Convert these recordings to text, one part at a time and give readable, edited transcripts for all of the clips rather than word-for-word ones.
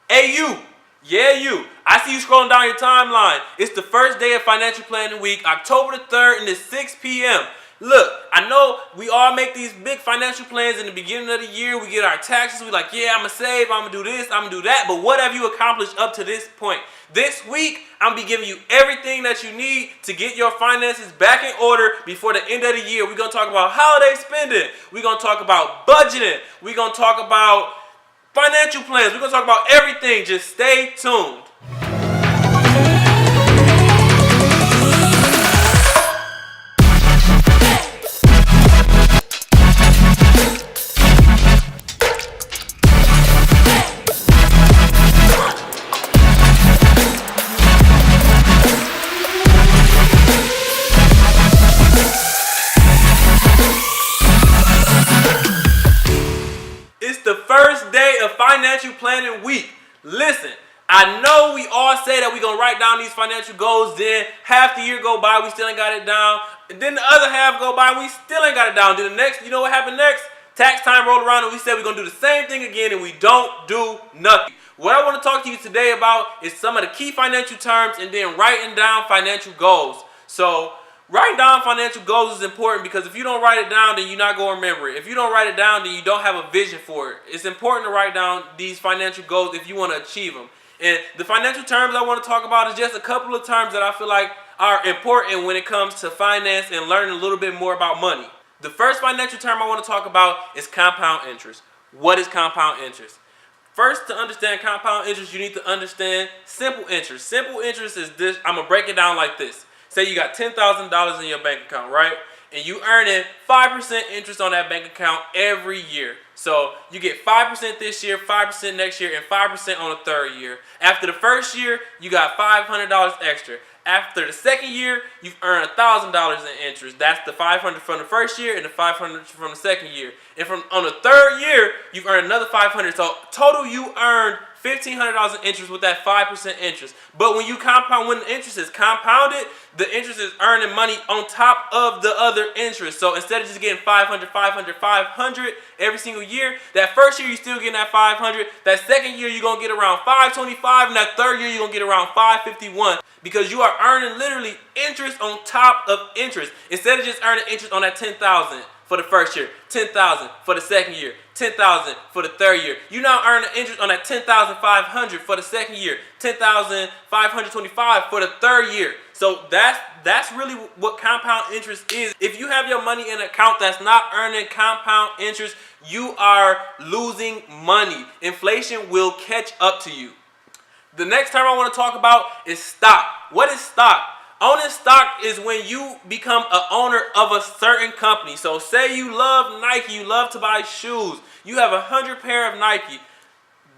Hey you, yeah you. I see you scrolling down your timeline. It's the first day of financial planning week, October the 3rd, and it's 6 p.m. Look, I know we all make these big financial plans in the beginning of the year. We get our taxes. We like, yeah, I'm going to save. I'm going to do this. I'm going to do that. But what have you accomplished up to this point? This week, I'm going to be giving you everything that you need to get your finances back in order before the end of the year. We're going to talk about holiday spending. We're going to talk about budgeting. We're going to talk about financial plans. We're going to talk about everything. Just stay tuned. It's the first day of financial planning week. Listen, I know we all say that we're going to write down these financial goals, then half the year go by, we still ain't got it down, and then the other half go by, we still ain't got it down. Then the next, you know what happened next? Tax time rolled around and we said we're going to do the same thing again and we don't do nothing. What I want to talk to you today about is some of the key financial terms and then writing down financial goals. So, writing down financial goals is important because if you don't write it down, then you're not going to remember it. If you don't write it down, then you don't have a vision for it. It's important to write down these financial goals if you want to achieve them. And the financial terms I want to talk about is just a couple of terms that I feel like are important when it comes to finance and learning a little bit more about money. The first financial term I want to talk about is compound interest. What is compound interest? First, to understand compound interest, you need to understand simple interest. Simple interest is this. I'm going to break it down like this. Say you got $10,000 in your bank account, right? And you earning 5% interest on that bank account every year. So you get 5% this year, 5% next year, and 5% on the third year. After the first year, you got $500 extra. After the second year, you've earned $1,000 in interest. That's the $500 from the first year and the $500 from the second year. And on the third year, you've earned another $500. So total, you earned $1,500 in interest with that 5% interest. But when you compound, when the interest is compounded, the interest is earning money on top of the other interest. So instead of just getting 500, 500, 500 every single year, that first year you're still getting that 500. That second year you're going to get around 525, and that third year you're going to get around 551. Because you are earning literally interest on top of interest. Instead of just earning interest on that $10,000 for the first year, $10,000 for the second year, $10,000 for the third year. You now earn interest on that $10,500 for the second year, $10,525 for the third year. So that's really what compound interest is. If you have your money in an account that's not earning compound interest, you are losing money. Inflation will catch up to you. The next term I want to talk about is stock. What is stock? Owning stock is when you become an owner of a certain company. So say you love Nike, you love to buy shoes. You have 100 pair of Nike.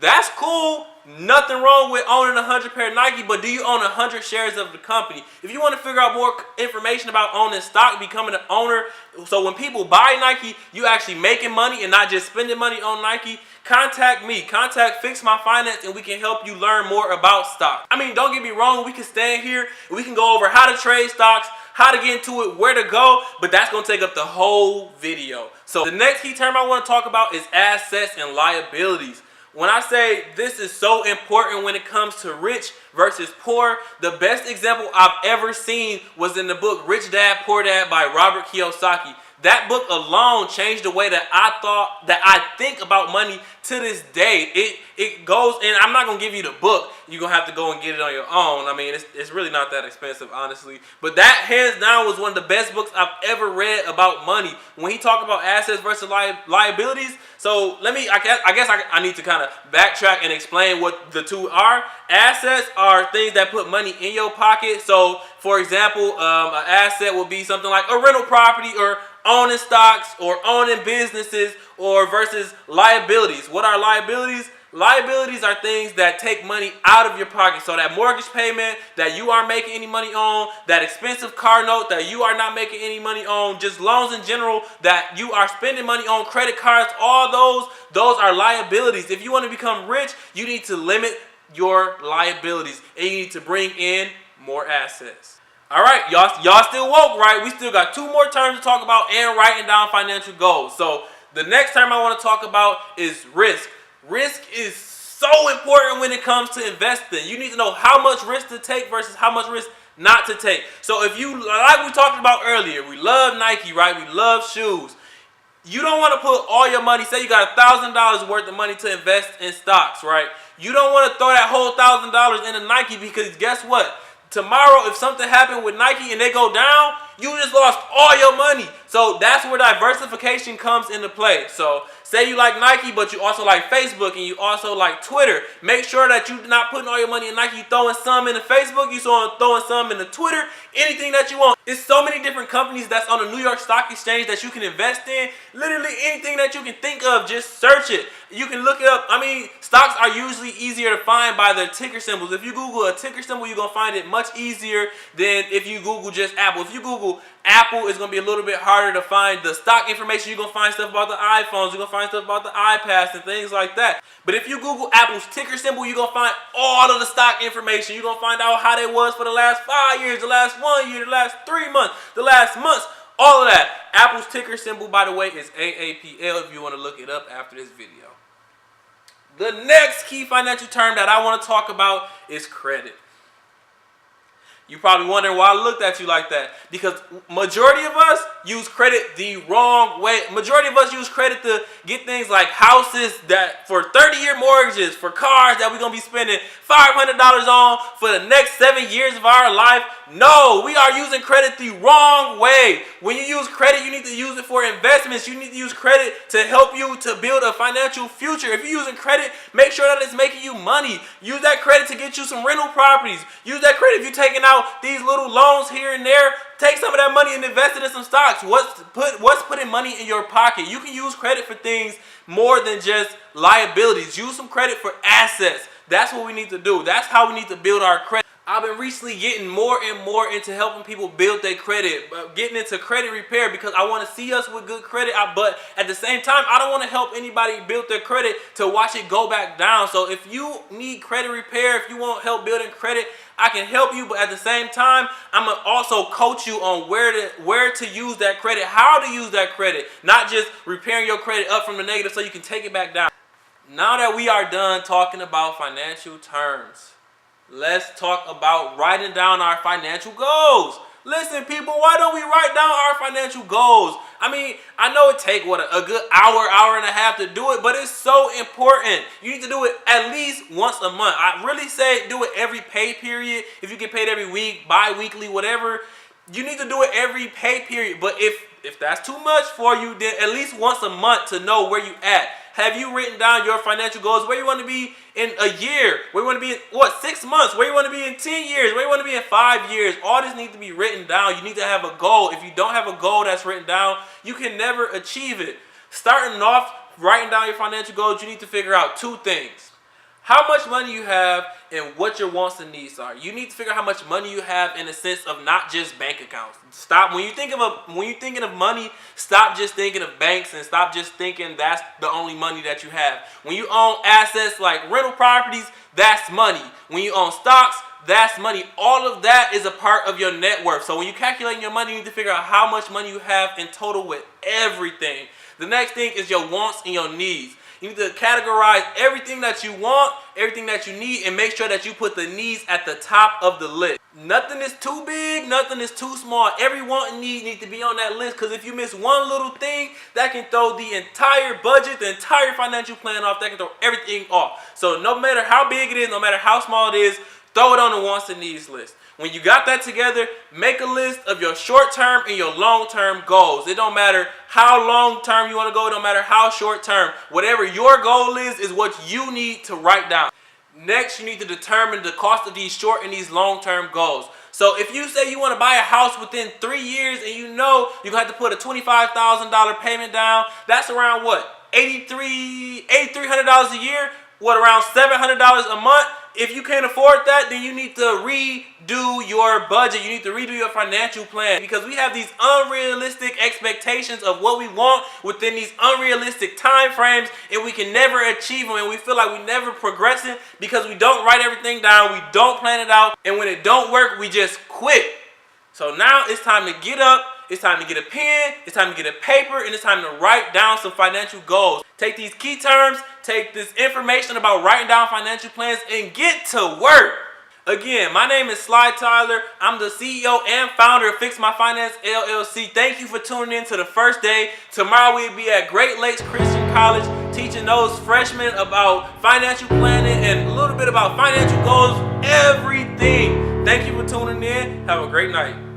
That's cool. Nothing wrong with owning 100 pair of Nike, but do you own 100 shares of the company? If you want to figure out more information about owning stock, becoming an owner, so when people buy Nike, you actually making money and not just spending money on Nike, contact me. Contact Fix My Finance and we can help you learn more about stock. I mean, don't get me wrong. We can stand here and we can go over how to trade stocks, how to get into it, where to go, but that's going to take up the whole video. So the next key term I want to talk about is assets and liabilities. When I say this is so important when it comes to rich versus poor, the best example I've ever seen was in the book Rich Dad, Poor Dad by Robert Kiyosaki. That book alone changed the way that I think about money to this day. It goes, and I'm not going to give you the book. You're going to have to go and get it on your own. I mean, it's really not that expensive, honestly. But that, hands down, was one of the best books I've ever read about money. When he talked about assets versus liabilities, so I guess I need to kind of backtrack and explain what the two are. Assets are things that put money in your pocket. So, for example, an asset would be something like a rental property or owning stocks or owning businesses, or versus liabilities. What are liabilities? Liabilities are things that take money out of your pocket. So that mortgage payment that you aren't making any money on, that expensive car note that you are not making any money on, just loans in general that you are spending money on, credit cards, all those are liabilities. If you want to become rich, you need to limit your liabilities and you need to bring in more assets. All right, y'all still woke, right? We still got two more terms to talk about and writing down financial goals. So the next term I want to talk about is risk. Risk is so important when it comes to investing. You need to know how much risk to take versus how much risk not to take. So if you, like we talked about earlier, we love Nike, right? We love shoes. You don't want to put all your money, say you got $1,000 worth of money to invest in stocks, right? You don't want to throw that whole $1,000 into Nike, because guess what? Tomorrow, if something happened with Nike and they go down, you just lost all your money. So that's where diversification comes into play. So say you like Nike, but you also like Facebook and you also like Twitter. Make sure that you're not putting all your money in Nike. You're throwing some into Facebook, you're throwing some into Twitter, anything that you want. It's so many different companies that's on the New York Stock Exchange that you can invest in. Literally anything that you can think of, just search it. You can look it up. I mean, stocks are usually easier to find by their ticker symbols. If you Google a ticker symbol, you're going to find it much easier than if you Google just Apple. If you Google Apple, it's going to be a little bit harder to find the stock information. You're going to find stuff about the iPhones. You're going to find stuff about the iPads and things like that. But if you Google Apple's ticker symbol, you're going to find all of the stock information. You're going to find out how they was for the last 5 years, the last 1 year, the last 3 months, the last months, all of that. Apple's ticker symbol, by the way, is AAPL if you want to look it up after this video. The next key financial term that I want to talk about is credit. You're probably wondering why I looked at you like that. Because majority of us use credit the wrong way. Majority of us use credit to get things like houses that for 30-year mortgages, for cars that we're going to be spending $500 on for the next 7 years of our life. No, we are using credit the wrong way. When you use credit, you need to use it for investments. You need to use credit to help you to build a financial future. If you're using credit, make sure that it's making you money. Use that credit to get you some rental properties. Use that credit if you're taking out these little loans here and there. Take some of that money and invest it in some stocks. What's putting money in your pocket? You can use credit for things more than just liabilities. Use some credit for assets. That's what we need to do. That's how we need to build our credit. I've been recently getting more and more into helping people build their credit, getting into credit repair, because I want to see us with good credit. But at the same time, I don't want to help anybody build their credit to watch it go back down. So if you need credit repair, if you want help building credit, I can help you. But at the same time, I'm going to also coach you on where to use that credit, how to use that credit, not just repairing your credit up from the negative so you can take it back down. Now that we are done talking about financial terms, let's talk about writing down our financial goals. Listen, people, why don't we write down our financial goals? I mean, I know it takes, a good hour and a half to do it, but it's so important. You need to do it at least once a month. I really say do it every pay period. If you get paid every week, bi-weekly, whatever, you need to do it every pay period. But if that's too much for you, then at least once a month to know where you at. Have you written down your financial goals? Where you want to be in a year? Where you want to be in, 6 months? Where you want to be in 10 years? Where you want to be in 5 years? All this needs to be written down. You need to have a goal. If you don't have a goal that's written down, you can never achieve it. Starting off, writing down your financial goals, you need to figure out 2 things. How much money you have and what your wants and needs are. You need to figure out how much money you have in the sense of not just bank accounts. Stop when you're thinking of money, stop just thinking of banks and stop just thinking that's the only money that you have. When you own assets like rental properties, that's money. When you own stocks, that's money. All of that is a part of your net worth. So when you're calculating your money, you need to figure out how much money you have in total with everything. The next thing is your wants and your needs. You need to categorize everything that you want, everything that you need, and make sure that you put the needs at the top of the list. Nothing is too big, nothing is too small. Every want and need needs to be on that list, because if you miss one little thing, that can throw the entire budget, the entire financial plan off. That can throw everything off. So no matter how big it is, no matter how small it is, throw it on the wants and needs list. When you got that together, make a list of your short-term and your long-term goals. It don't matter how long-term you want to go. It don't matter how short-term. Whatever your goal is what you need to write down. Next, you need to determine the cost of these short and these long-term goals. So if you say you want to buy a house within 3 years and you know you're going to have to put a $25,000 payment down, that's around what? $8,300 a year? What, around $700 a month? If you can't afford that, then you need to redo your budget. You need to redo your financial plan, because we have these unrealistic expectations of what we want within these unrealistic time frames, and we can never achieve them, and we feel like we never progressing because we don't write everything down, we don't plan it out, and when it don't work, we just quit. So now it's time to get up It's time to get a pen, it's time to get a paper, and it's time to write down some financial goals. Take these key terms, take this information about writing down financial plans, and get to work. Again, my name is Sly Tyler. I'm the CEO and founder of Fix My Finance LLC. Thank you for tuning in to the first day. Tomorrow we'll be at Great Lakes Christian College teaching those freshmen about financial planning and a little bit about financial goals, everything. Thank you for tuning in. Have a great night.